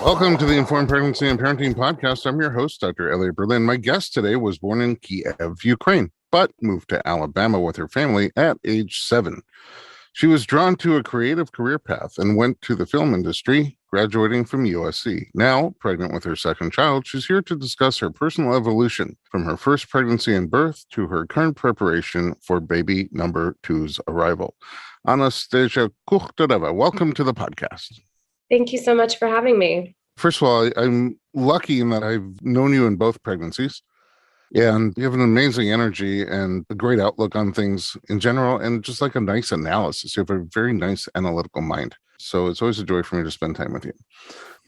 Welcome to the Informed Pregnancy and Parenting Podcast. I'm your host, Dr. Elliot Berlin. My guest today was born in Kiev, Ukraine, but moved to Alabama with her family at age 7. She was drawn to a creative career path and went to the film industry, graduating from USC. Now, pregnant with her second child, she's here to discuss her personal evolution from her first pregnancy and birth to her current preparation for baby number 2's arrival. Anastasiya Kukhtareva, welcome to the podcast. Thank you so much for having me. First of all, I'm lucky in that I've known you in both pregnancies, and you have an amazing energy and a great outlook on things in general, and just like a nice analysis. You have a very nice analytical mind. So it's always a joy for me to spend time with you.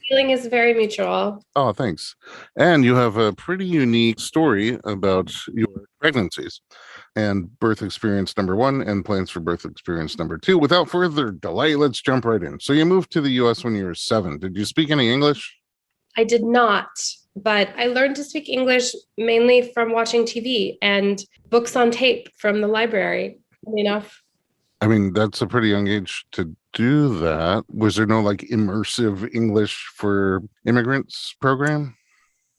Feeling is very mutual. Oh, thanks. And you have a pretty unique story about your pregnancies and birth experience number 1 and plans for birth experience number 2. Without further delay, let's jump right in. So you moved to the U.S. when you were 7. Did you speak any English? I did not, but I learned to speak English mainly from watching TV and books on tape from the library. Enough. I mean, that's a pretty young age to do that. Was there no like immersive English for immigrants program?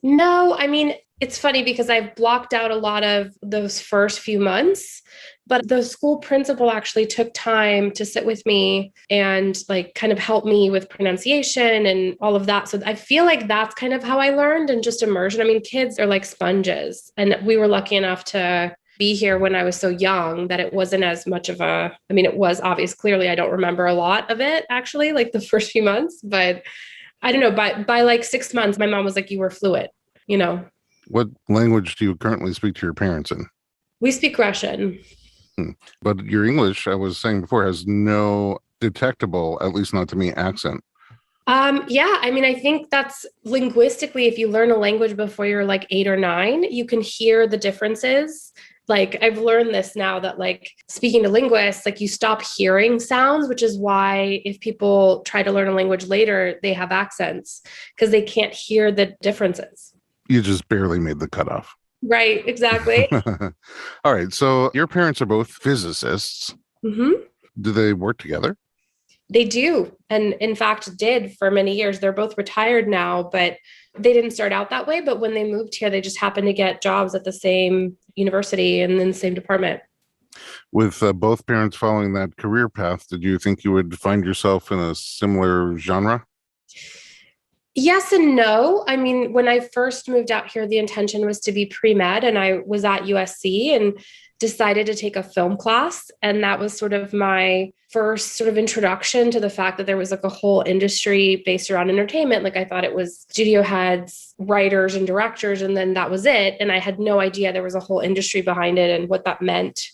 No, I mean, it's funny because I've blocked out a lot of those first few months, but the school principal actually took time to sit with me and like kind of help me with pronunciation and all of that. So I feel like that's kind of how I learned, and just immersion. I mean, kids are like sponges, and we were lucky enough to be here when I was so young that it wasn't as much of a, I mean, it was obvious. Clearly, I don't remember a lot of it actually, like the first few months, but I don't know, by like 6 months, my mom was like, you were fluent, you know. What language do you currently speak to your parents in? We speak Russian. But your English, I was saying before, has no detectable, at least not to me, accent. Yeah, I mean, I think that's linguistically, if you learn a language before you're like 8 or 9, you can hear the differences. Like I've learned this now that like speaking to linguists, like you stop hearing sounds, which is why if people try to learn a language later, they have accents because they can't hear the differences. You just barely made the cutoff. Right, exactly. All right. So your parents are both physicists. Mm-hmm. Do they work together? They do. And in fact, did for many years. They're both retired now, but they didn't start out that way. But when they moved here, they just happened to get jobs at the same university and in the same department. With both parents following that career path, did you think you would find yourself in a similar genre? Yes and no. I mean, when I first moved out here, the intention was to be pre-med, and I was at USC and decided to take a film class. And that was sort of my first sort of introduction to the fact that there was like a whole industry based around entertainment. Like I thought it was studio heads, writers and directors, and then that was it. And I had no idea there was a whole industry behind it and what that meant.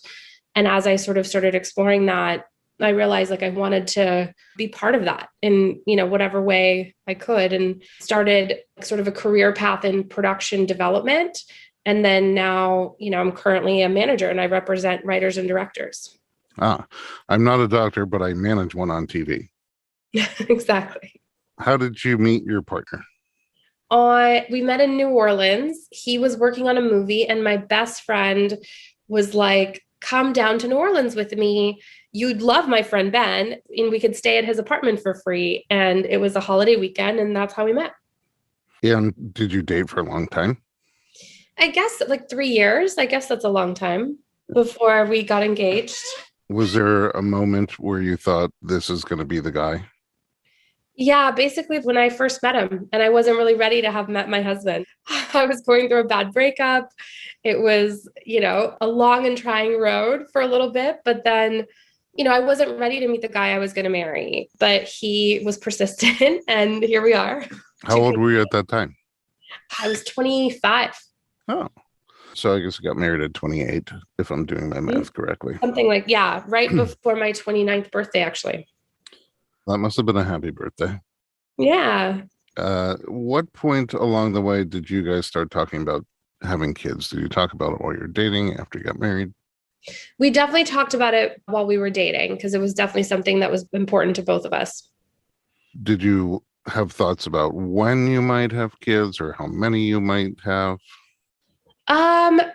And as I sort of started exploring that, I realized like I wanted to be part of that in, you know, whatever way I could, and started sort of a career path in production development. And then now, you know, I'm currently a manager and I represent writers and directors. I'm not a doctor, but I manage one on TV. Exactly. How did you meet your partner? We met in New Orleans. He was working on a movie, and my best friend was like, come down to New Orleans with me. You'd love my friend Ben, and we could stay at his apartment for free. And it was a holiday weekend, and that's how we met. And did you date for a long time? I guess like 3 years. I guess that's a long time before we got engaged. Was there a moment where you thought this is going to be the guy? Yeah, basically when I first met him, and I wasn't really ready to have met my husband. I was going through a bad breakup. It was, you know, a long and trying road for a little bit, but then, you know, I wasn't ready to meet the guy I was going to marry, but he was persistent and here we are. How old were you at that time? I was 25. Oh, so I guess I got married at 28, if I'm doing my math correctly. Something like, yeah, right before my 29th birthday, actually. That must have been a happy birthday. Yeah. What point along the way did you guys start talking about having kids? Did you talk about it while you were dating, after you got married? We definitely talked about it while we were dating because it was definitely something that was important to both of us. Did you have thoughts about when you might have kids or how many you might have?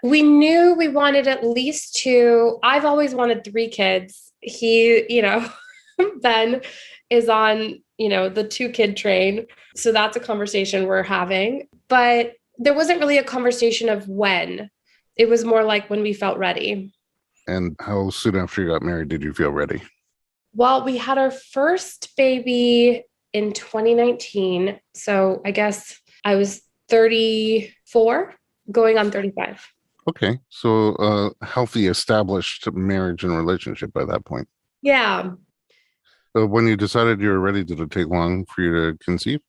We knew we wanted at least 2. I've always wanted 3 kids. He, Ben is on, the 2-kid train. So that's a conversation we're having. But there wasn't really a conversation of when. It was more like when we felt ready. And how soon after you got married did you feel ready? Well, we had our first baby in 2019. So I guess I was 34, going on 35. Okay. So healthy, established marriage and relationship by that point. Yeah. So when you decided you were ready, did it take long for you to conceive?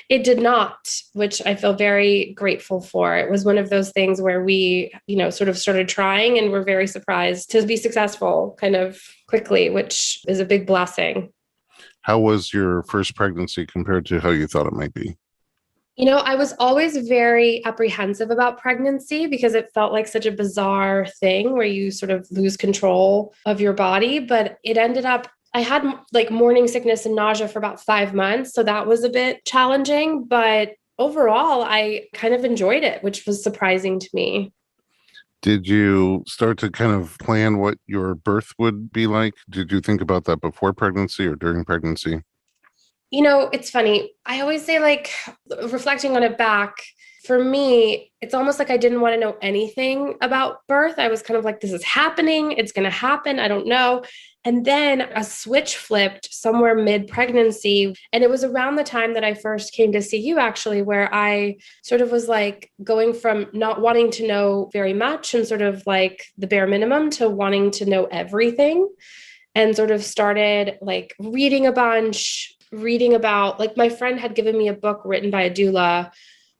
It did not, which I feel very grateful for. It was one of those things where we, sort of started trying and were very surprised to be successful kind of quickly, which is a big blessing. How was your first pregnancy compared to how you thought it might be? I was always very apprehensive about pregnancy because it felt like such a bizarre thing where you sort of lose control of your body. But it ended up, I had like morning sickness and nausea for about 5 months. So that was a bit challenging. But overall, I kind of enjoyed it, which was surprising to me. Did you start to kind of plan what your birth would be like? Did you think about that before pregnancy or during pregnancy? It's funny. I always say, like, reflecting on it back, for me, it's almost like I didn't want to know anything about birth. I was kind of like, this is happening. It's going to happen. I don't know. And then a switch flipped somewhere mid-pregnancy. And it was around the time that I first came to see you, actually, where I sort of was like going from not wanting to know very much and sort of like the bare minimum to wanting to know everything, and sort of started like reading a bunch, reading about, like, my friend had given me a book written by a doula.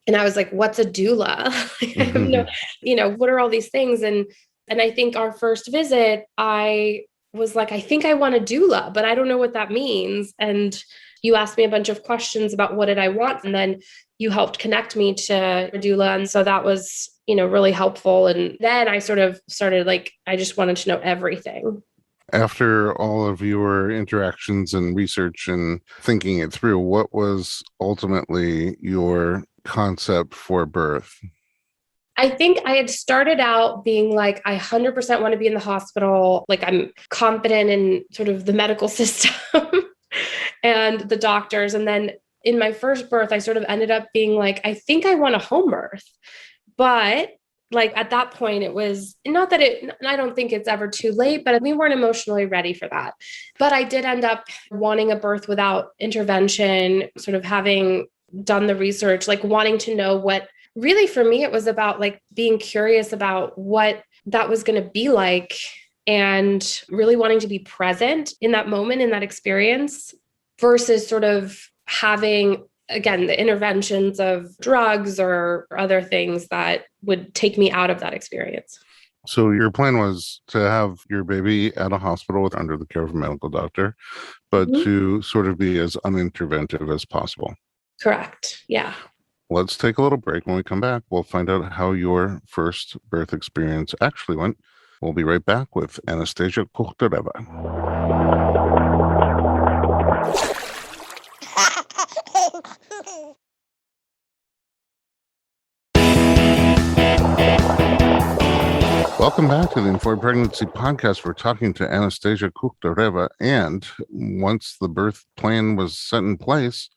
And I was like, what's a doula? I have no, what are all these things? And I think our first visit, I was like, I think I want a doula, but I don't know what that means. And you asked me a bunch of questions about what did I want. And then you helped connect me to a doula. And so that was, really helpful. And then I sort of started like, I just wanted to know everything. After all of your interactions and research and thinking it through, what was ultimately your concept for birth? I think I had started out being like, I 100% want to be in the hospital. Like, I'm confident in sort of the medical system and the doctors. And then in my first birth, I sort of ended up being like, I think I want a home birth. But like at that point, it was not that I don't think it's ever too late, but we weren't emotionally ready for that. But I did end up wanting a birth without intervention, sort of having done the research, like wanting to know what really for me, it was about like being curious about what that was going to be like and really wanting to be present in that moment, in that experience, versus sort of having, again, the interventions of drugs or other things that would take me out of that experience. So your plan was to have your baby at a hospital under the care of a medical doctor, but to sort of be as uninterventive as possible. Correct. Yeah. Let's take a little break. When we come back, we'll find out how your first birth experience actually went. We'll be right back with Anastasiya Kukhtareva. Welcome back to the Informed Pregnancy Podcast. We're talking to Anastasiya Kukhtareva, and once the birth plan was set in place,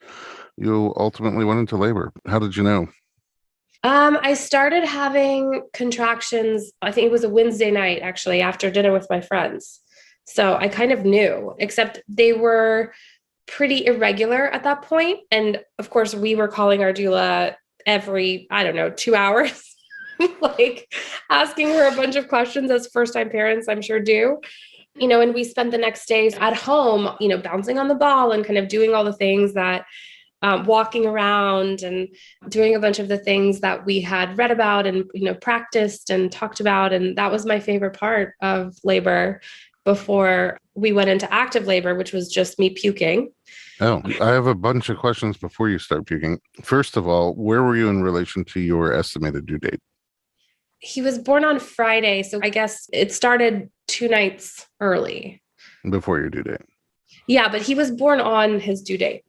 you ultimately went into labor. How did you know? I started having contractions, I think it was a Wednesday night, actually, after dinner with my friends. So I kind of knew, except they were pretty irregular at that point. And of course, we were calling our doula every, 2 hours. Like asking her a bunch of questions as first-time parents, I'm sure do, and we spent the next days at home, bouncing on the ball and kind of doing all the things that, walking around and doing a bunch of the things that we had read about and, practiced and talked about. And that was my favorite part of labor before we went into active labor, which was just me puking. Oh, I have a bunch of questions before you start puking. First of all, where were you in relation to your estimated due date? He was born on Friday, so I guess it started 2 nights early. Before your due date? Yeah, but he was born on his due date.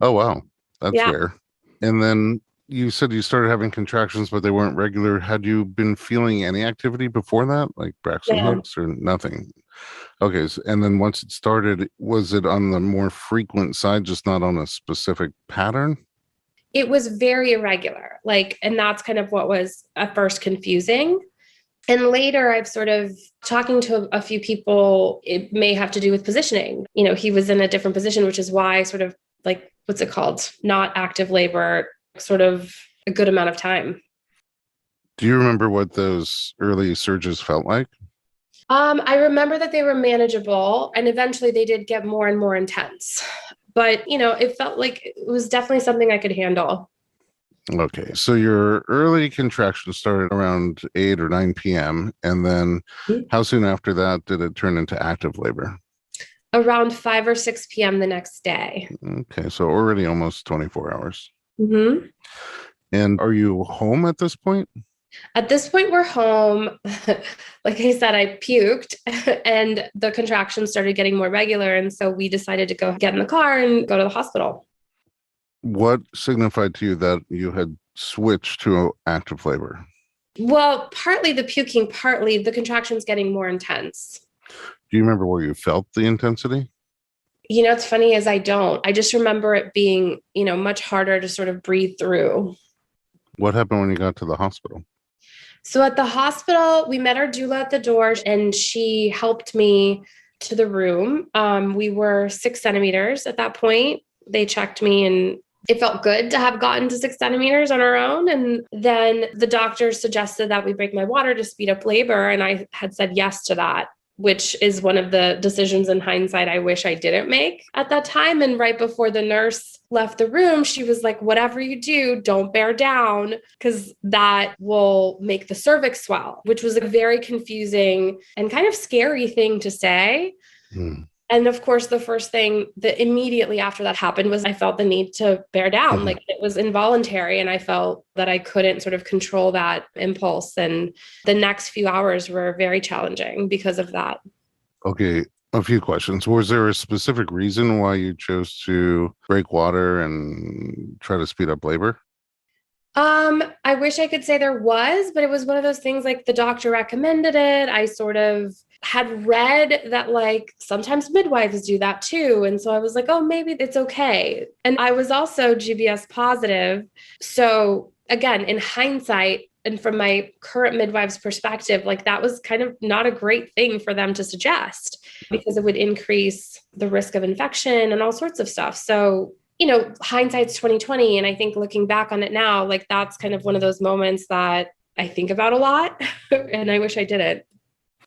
Oh, wow. That's rare. And then You said you started having contractions, but they weren't regular. Had you been feeling any activity before that, like Braxton No, Hicks or nothing? Okay. And then once it started, was it on the more frequent side, just not on a specific pattern? it was very irregular. And that's kind of what was at first confusing. And later, I've sort of talking to a few people, it may have to do with positioning. He was in a different position, which is why sort of what's it called? Not active labor, sort of a good amount of time. Do you remember what those early surges felt like? I remember that they were manageable and eventually they did get more and more intense. But, it felt like it was definitely something I could handle. Okay, so your early contractions started around 8 or 9 p.m. And then how soon after that did it turn into active labor? Around 5 or 6 p.m. the next day. Okay, so already almost 24 hours. Mm-hmm. And are you home at this point? At this point, we're home. Like I said, I puked and the contractions started getting more regular. And so we decided to go get in the car and go to the hospital. What signified to you that you had switched to active labor? Well, partly the puking, partly the contractions getting more intense. Do you remember where you felt the intensity? What's funny is I don't. I just remember it being, much harder to sort of breathe through. What happened when you got to the hospital? So at the hospital, we met our doula at the door and she helped me to the room. We were 6 centimeters at that point. They checked me and it felt good to have gotten to 6 centimeters on our own. And then the doctor suggested that we break my water to speed up labor. And I had said yes to that, which is one of the decisions in hindsight I wish I didn't make at that time. And right before the nurse left the room, she was like, whatever you do, don't bear down because that will make the cervix swell, which was a very confusing and kind of scary thing to say. And of course, the first thing that immediately after that happened was I felt the need to bear down. Like it was involuntary. And I felt that I couldn't sort of control that impulse. And the next few hours were very challenging because of that. Okay, a few questions. Was there a specific reason why you chose to break water and try to speed up labor? I wish I could say there was, but it was one of those things like the doctor recommended it. I sort of had read that sometimes midwives do that too. And so I was like, oh, maybe it's okay. And I was also GBS positive. So again, in hindsight, and from my current midwife's perspective, that was kind of not a great thing for them to suggest because it would increase the risk of infection and all sorts of stuff. So hindsight's 2020. And I think looking back on it now, that's kind of one of those moments that I think about a lot and I wish I didn't.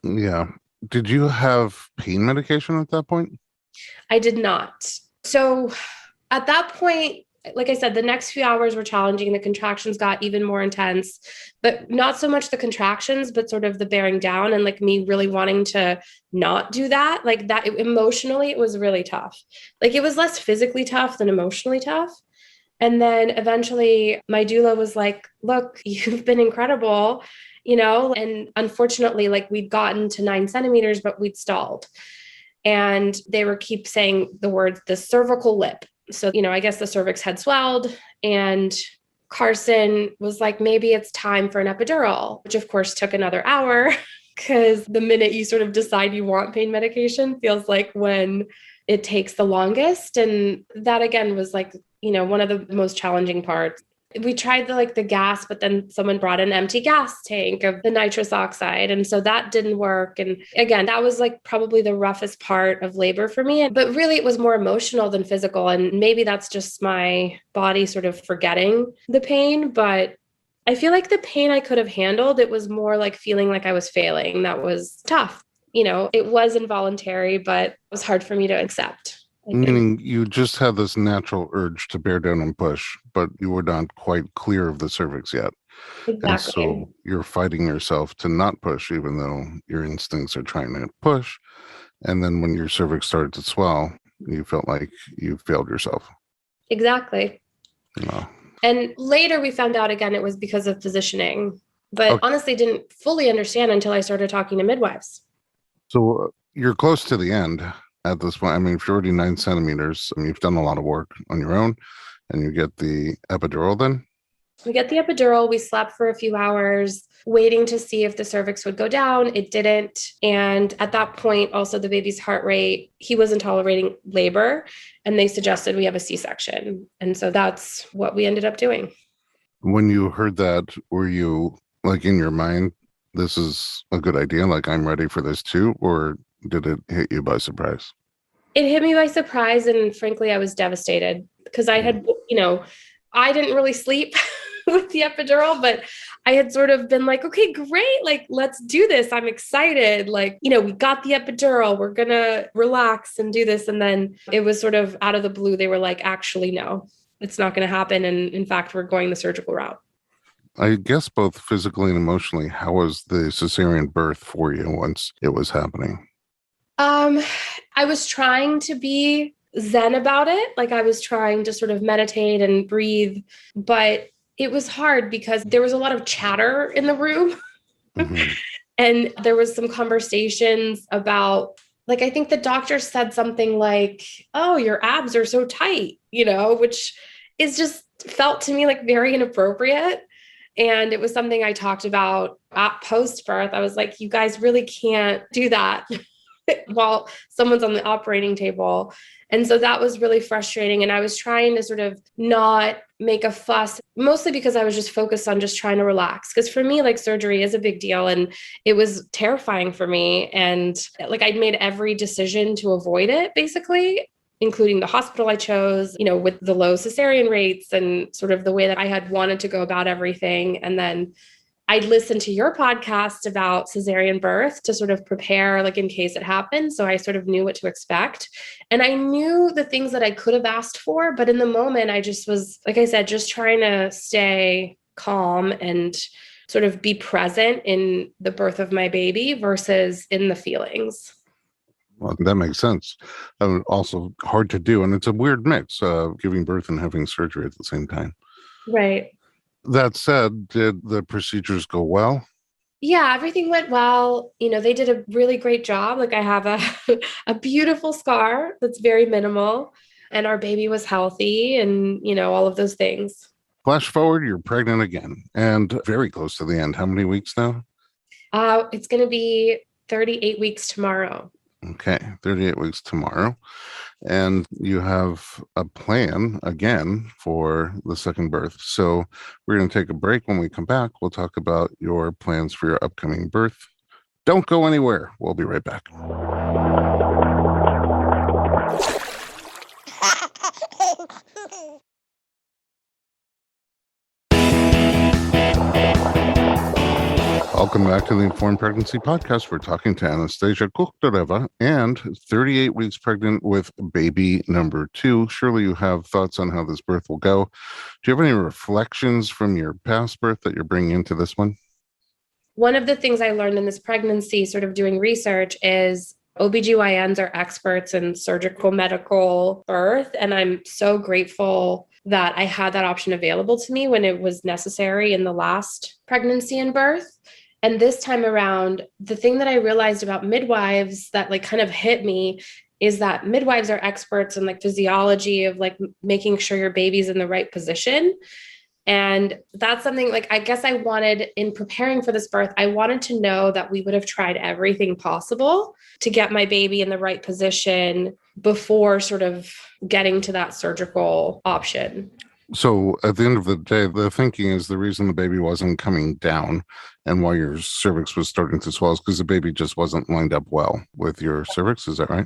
Yeah. Did you have pain medication at that point? I did not. So at that point, like I said, the next few hours were challenging. The contractions got even more intense, but not so much the contractions, but sort of the bearing down and me really wanting to not do that. Emotionally, it was really tough. It was less physically tough than emotionally tough. And then eventually my doula was like, look, you've been incredible, and unfortunately, we'd gotten to 9 centimeters, but we'd stalled. And they were keep saying the words, the cervical lip. So, I guess the cervix had swelled and Carson was like, maybe it's time for an epidural, which of course took another hour because the minute you sort of decide you want pain medication feels like when it takes the longest. And that again was one of the most challenging parts. We tried the gas, but then someone brought an empty gas tank of the nitrous oxide. And so that didn't work. And again, that was probably the roughest part of labor for me. But really it was more emotional than physical. And maybe that's just my body sort of forgetting the pain. But I feel like the pain I could have handled, it was more feeling like I was failing. That was tough. It was involuntary, but it was hard for me to accept. Meaning you just had this natural urge to bear down and push, but you were not quite clear of the cervix yet. Exactly. And so you're fighting yourself to not push, even though your instincts are trying to push. And then when your cervix started to swell, you felt like you failed yourself. Exactly. No. And later we found out again, it was because of positioning, but honestly didn't fully understand until I started talking to midwives. So you're close to the end at this point. I mean, if you're already 9 centimeters, you've done a lot of work on your own and you get the epidural then? We get the epidural. We slept for a few hours, waiting to see if the cervix would go down. It didn't. And at that point, also the baby's heart rate, he wasn't tolerating labor, and they suggested we have a C-section. And so that's what we ended up doing. When you heard that, were you like in your mind, this is a good idea, like I'm ready for this too, or did it hit you by surprise? It hit me by surprise. And frankly, I was devastated because I had, I didn't really sleep with the epidural, but I had sort of been like, okay, great. Like, let's do this. I'm excited. Like, we got the epidural. We're going to relax and do this. And then it was sort of out of the blue. They were like, actually, no, it's not going to happen. And in fact, we're going the surgical route. I guess both physically and emotionally, how was the cesarean birth for you once it was happening? I was trying to be zen about it. Like I was trying to sort of meditate and breathe, but it was hard because there was a lot of chatter in the room. Mm-hmm. And there was some conversations about, like, I think the doctor said something like, oh, your abs are so tight, which is just felt to me like very inappropriate. And it was something I talked about at post-birth. I was like, you guys really can't do that while someone's on the operating table. And so that was really frustrating. And I was trying to sort of not make a fuss, mostly because I was just focused on just trying to relax. Because for me, like surgery is a big deal and it was terrifying for me. And like I'd made every decision to avoid it, basically, including the hospital I chose, with the low cesarean rates and sort of the way that I had wanted to go about everything. And then I'd listened to your podcast about cesarean birth to sort of prepare, like in case it happened. So I sort of knew what to expect. And I knew the things that I could have asked for. But in the moment, I just was, like I said, just trying to stay calm and sort of be present in the birth of my baby versus in the feelings. Well, that makes sense. Also hard to do. And it's a weird mix, giving birth and having surgery at the same time. Right. That said, did the procedures go well? Yeah, everything went well. They did a really great job. Like I have a beautiful scar that's very minimal, and our baby was healthy and, all of those things. Flash forward, you're pregnant again and very close to the end. How many weeks now? It's going to be 38 weeks tomorrow. Okay, 38 weeks tomorrow. And you have a plan again for the second birth. So we're going to take a break. When we come back, we'll talk about your plans for your upcoming birth. Don't go anywhere. We'll be right back. Welcome back to the Informed Pregnancy Podcast. We're talking to Anastasiya Kukhtareva and 38 weeks pregnant with baby number 2. Surely you have thoughts on how this birth will go. Do you have any reflections from your past birth that you're bringing into this one? One of the things I learned in this pregnancy, sort of doing research, is OBGYNs are experts in surgical medical birth. And I'm so grateful that I had that option available to me when it was necessary in the last pregnancy and birth. And this time around, the thing that I realized about midwives that like kind of hit me is that midwives are experts in like physiology of like making sure your baby's in the right position. And that's something like, I guess I wanted in preparing for this birth, I wanted to know that we would have tried everything possible to get my baby in the right position before sort of getting to that surgical option. So at the end of the day, the thinking is the reason the baby wasn't coming down and why your cervix was starting to swell is because the baby just wasn't lined up well with your cervix. Is that right?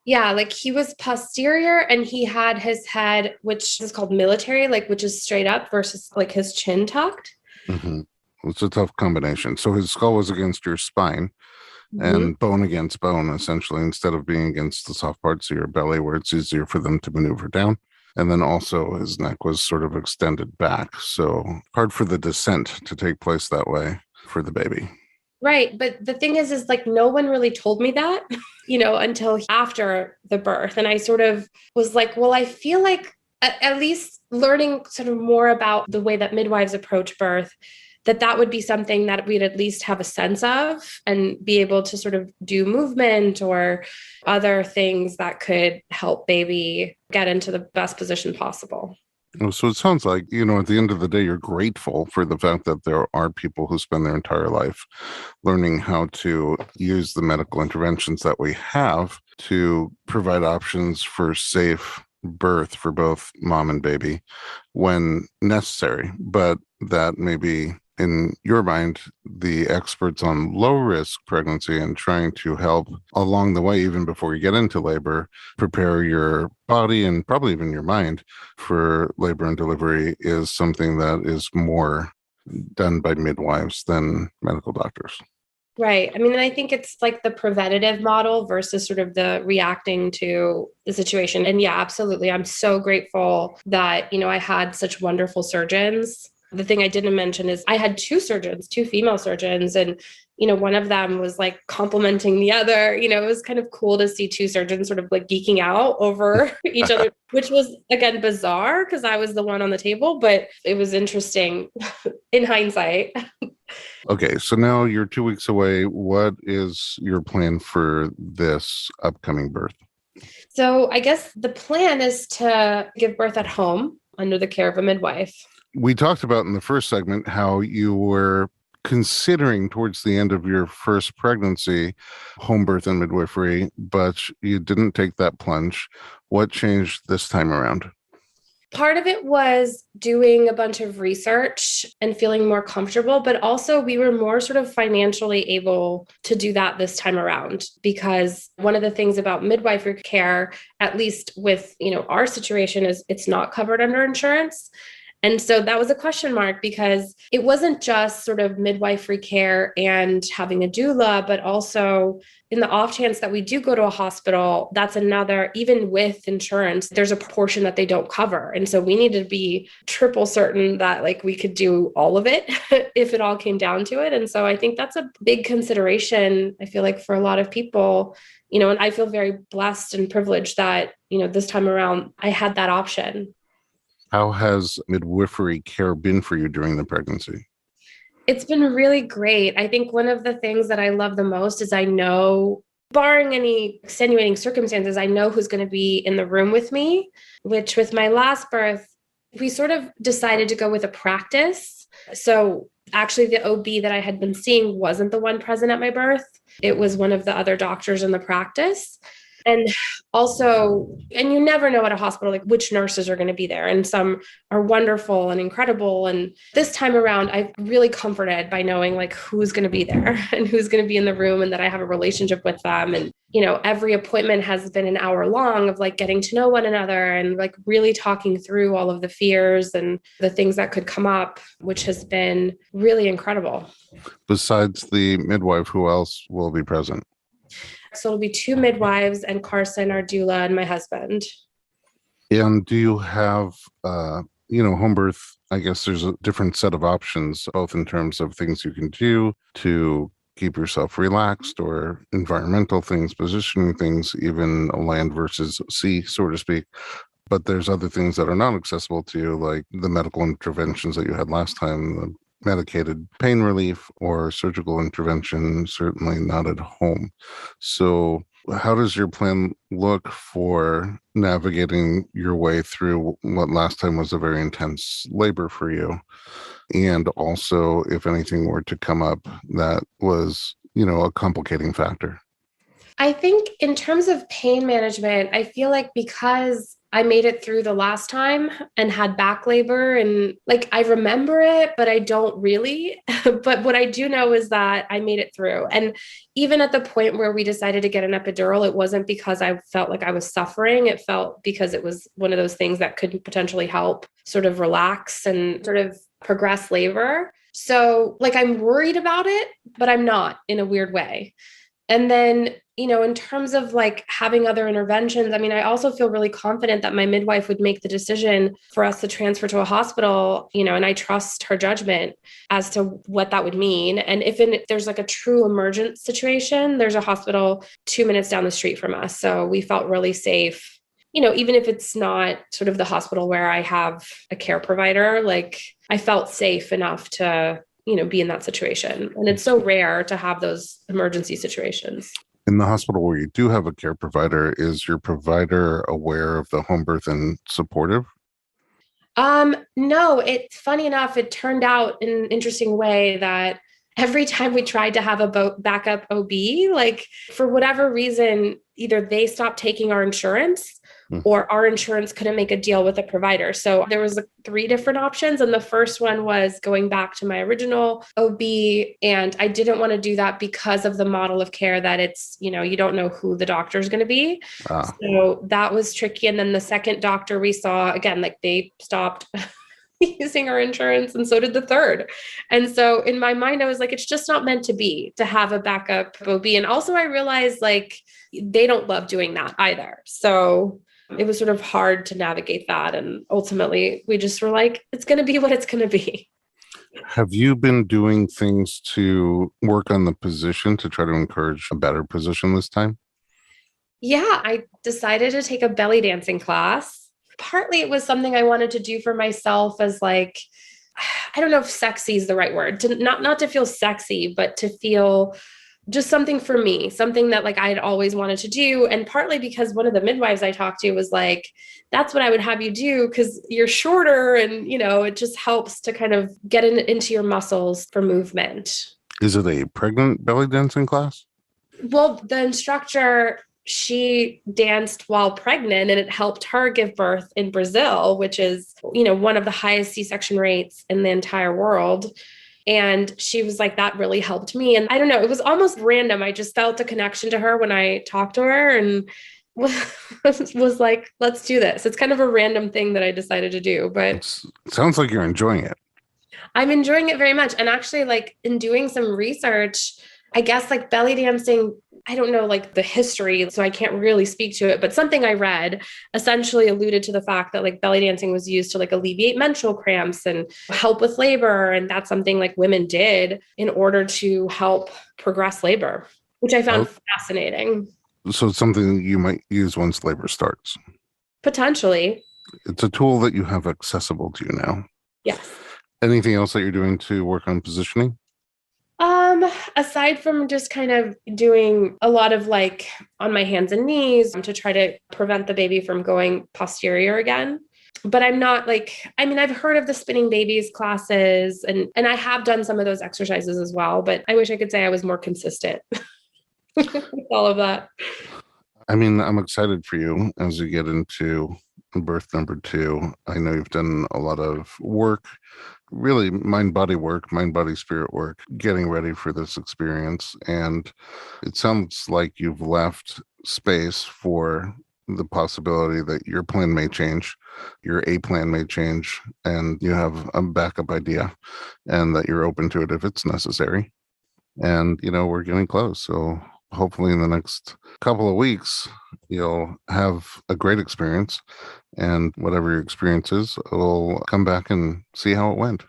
Yeah, like he was posterior and he had his head, which is called military, like which is straight up versus like his chin tucked. Mm-hmm. It's a tough combination. So his skull was against your spine and bone against bone, essentially, instead of being against the soft parts of your belly where it's easier for them to maneuver down. And then also his neck was sort of extended back. So hard for the descent to take place that way for the baby. Right. But the thing is like no one really told me that, until after the birth. And I sort of was like, well, I feel like at least learning sort of more about the way that midwives approach birth, that would be something that we'd at least have a sense of and be able to sort of do movement or other things that could help baby get into the best position possible. So it sounds like, at the end of the day, you're grateful for the fact that there are people who spend their entire life learning how to use the medical interventions that we have to provide options for safe birth for both mom and baby when necessary. But that maybe in your mind, the experts on low risk pregnancy and trying to help along the way, even before you get into labor, prepare your body and probably even your mind for labor and delivery is something that is more done by midwives than medical doctors. Right. I mean, and I think it's like the preventative model versus sort of the reacting to the situation. And yeah, absolutely. I'm so grateful that, I had such wonderful surgeons. The thing I didn't mention is I had two surgeons, two female surgeons, and one of them was like complimenting the other. It was kind of cool to see two surgeons sort of like geeking out over each other, which was again bizarre because I was the one on the table, but it was interesting in hindsight. Okay, so now you're 2 weeks away. What is your plan for this upcoming birth? So I guess the plan is to give birth at home under the care of a midwife. We talked about in the first segment how you were considering towards the end of your first pregnancy home birth and midwifery, but you didn't take that plunge. What changed this time around? Part of it was doing a bunch of research and feeling more comfortable, but also we were more sort of financially able to do that this time around, because one of the things about midwifery care, at least with, our situation, is it's not covered under insurance. And so that was a question mark because it wasn't just sort of midwifery care and having a doula, but also in the off chance that we do go to a hospital, that's another, even with insurance, there's a portion that they don't cover. And so we needed to be triple certain that like we could do all of it if it all came down to it. And so I think that's a big consideration, I feel like, for a lot of people, and I feel very blessed and privileged that, this time around I had that option. How has midwifery care been for you during the pregnancy? It's been really great. I think one of the things that I love the most is I know, barring any extenuating circumstances, I know who's going to be in the room with me, which with my last birth, we sort of decided to go with a practice. So actually the OB that I had been seeing wasn't the one present at my birth. It was one of the other doctors in the practice. And also, and you never know at a hospital, like which nurses are going to be there. And some are wonderful and incredible. And this time around, I'm really comforted by knowing like who's going to be there and who's going to be in the room and that I have a relationship with them. And, every appointment has been an hour long of like getting to know one another and like really talking through all of the fears and the things that could come up, which has been really incredible. Besides the midwife, who else will be present? So it'll be two midwives and Carson, our doula, and my husband. And do you have, home birth? I guess there's a different set of options, both in terms of things you can do to keep yourself relaxed or environmental things, positioning things, even land versus sea, so to speak. But there's other things that are not accessible to you, like the medical interventions that you had last time, the medicated pain relief or surgical intervention, certainly not at home. So how does your plan look for navigating your way through what last time was a very intense labor for you? And also, if anything were to come up that was, a complicating factor? I think in terms of pain management, I feel like because I made it through the last time and had back labor and like I remember it, but I don't really. But what I do know is that I made it through. And even at the point where we decided to get an epidural, it wasn't because I felt like I was suffering. It felt because it was one of those things that could potentially help sort of relax and sort of progress labor. So like I'm worried about it, but I'm not in a weird way. And then, in terms of like having other interventions, I mean, I also feel really confident that my midwife would make the decision for us to transfer to a hospital, and I trust her judgment as to what that would mean. And if there's like a true emergent situation, there's a hospital 2 minutes down the street from us. So we felt really safe, even if it's not sort of the hospital where I have a care provider, like I felt safe enough to be in that situation. And it's so rare to have those emergency situations. In the hospital where you do have a care provider, is your provider aware of the home birth and supportive? No, it's funny enough, it turned out in an interesting way that every time we tried to have a backup OB, like for whatever reason, either they stopped taking our insurance or our insurance couldn't make a deal with the provider. So there was three different options. And the first one was going back to my original OB. And I didn't want to do that because of the model of care that it's, you don't know who the doctor is going to be. So that was tricky. And then the second doctor we saw, again, like they stopped using our insurance, and so did the third. And so in my mind, I was like, it's just not meant to be to have a backup OB. And also I realized like they don't love doing that either. So it was sort of hard to navigate that. And ultimately we just were like, it's going to be what it's going to be. Have you been doing things to work on the position to try to encourage a better position this time? Yeah, I decided to take a belly dancing class. Partly it was something I wanted to do for myself as like, I don't know if sexy is the right word, to not to feel sexy, but to feel just something for me, something that like I'd always wanted to do. And partly because one of the midwives I talked to was like, that's what I would have you do because you're shorter and, it just helps to kind of get into your muscles for movement. Is it a pregnant belly dancing class? Well, the instructor, she danced while pregnant and it helped her give birth in Brazil, which is, one of the highest C-section rates in the entire world. And she was like, that really helped me. And I don't know, it was almost random. I just felt a connection to her when I talked to her and was like, let's do this. It's kind of a random thing that I decided to do, but it sounds like you're enjoying it. I'm enjoying it very much. And actually like in doing some research, I guess like belly dancing, I don't know like the history, so I can't really speak to it, but something I read essentially alluded to the fact that like belly dancing was used to like alleviate menstrual cramps and help with labor. And that's something like women did in order to help progress labor, which I found fascinating. So it's something that you might use once labor starts. Potentially. It's a tool that you have accessible to you now. Yes. Anything else that you're doing to work on positioning? Aside from just kind of doing a lot of like on my hands and knees to try to prevent the baby from going posterior again. But I'm not like, I've heard of the spinning babies classes and I have done some of those exercises as well, but I wish I could say I was more consistent with all of that. I'm excited for you as you get into birth number 2. I know you've done a lot of work, really mind, body work, mind, body, spirit work, getting ready for this experience. And it sounds like you've left space for the possibility that your plan may change, your A plan may change, and you have a backup idea and that you're open to it if it's necessary. And, we're getting close. So hopefully in the next couple of weeks, you'll have a great experience, and whatever your experience is, we'll come back and see how it went.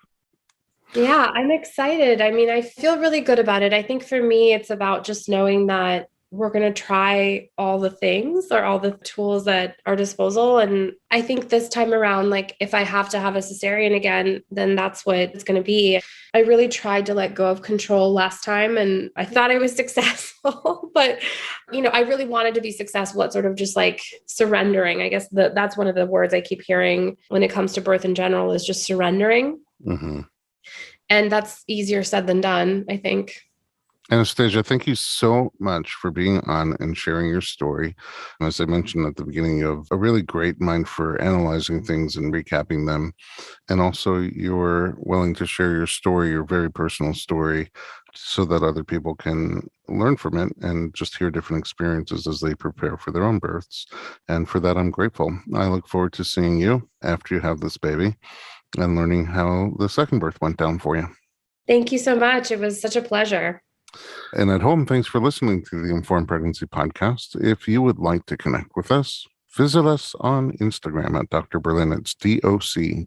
Yeah, I'm excited. I feel really good about it. I think for me, it's about just knowing that we're going to try all the things or all the tools at our disposal. And I think this time around, like if I have to have a cesarean again, then that's what it's going to be. I really tried to let go of control last time and I thought I was successful, but I really wanted to be successful at sort of just like surrendering. I guess that's one of the words I keep hearing when it comes to birth in general is just surrendering. Mm-hmm. And that's easier said than done, I think. Anastasia, thank you so much for being on and sharing your story. As I mentioned at the beginning, you have a really great mind for analyzing things and recapping them. And also you're willing to share your story, your very personal story, so that other people can learn from it and just hear different experiences as they prepare for their own births. And for that, I'm grateful. I look forward to seeing you after you have this baby and learning how the second birth went down for you. Thank you so much. It was such a pleasure. And at home, thanks for listening to the Informed Pregnancy Podcast. If you would like to connect with us, visit us on Instagram at Dr. Berlin. It's DOCTORBERLIN.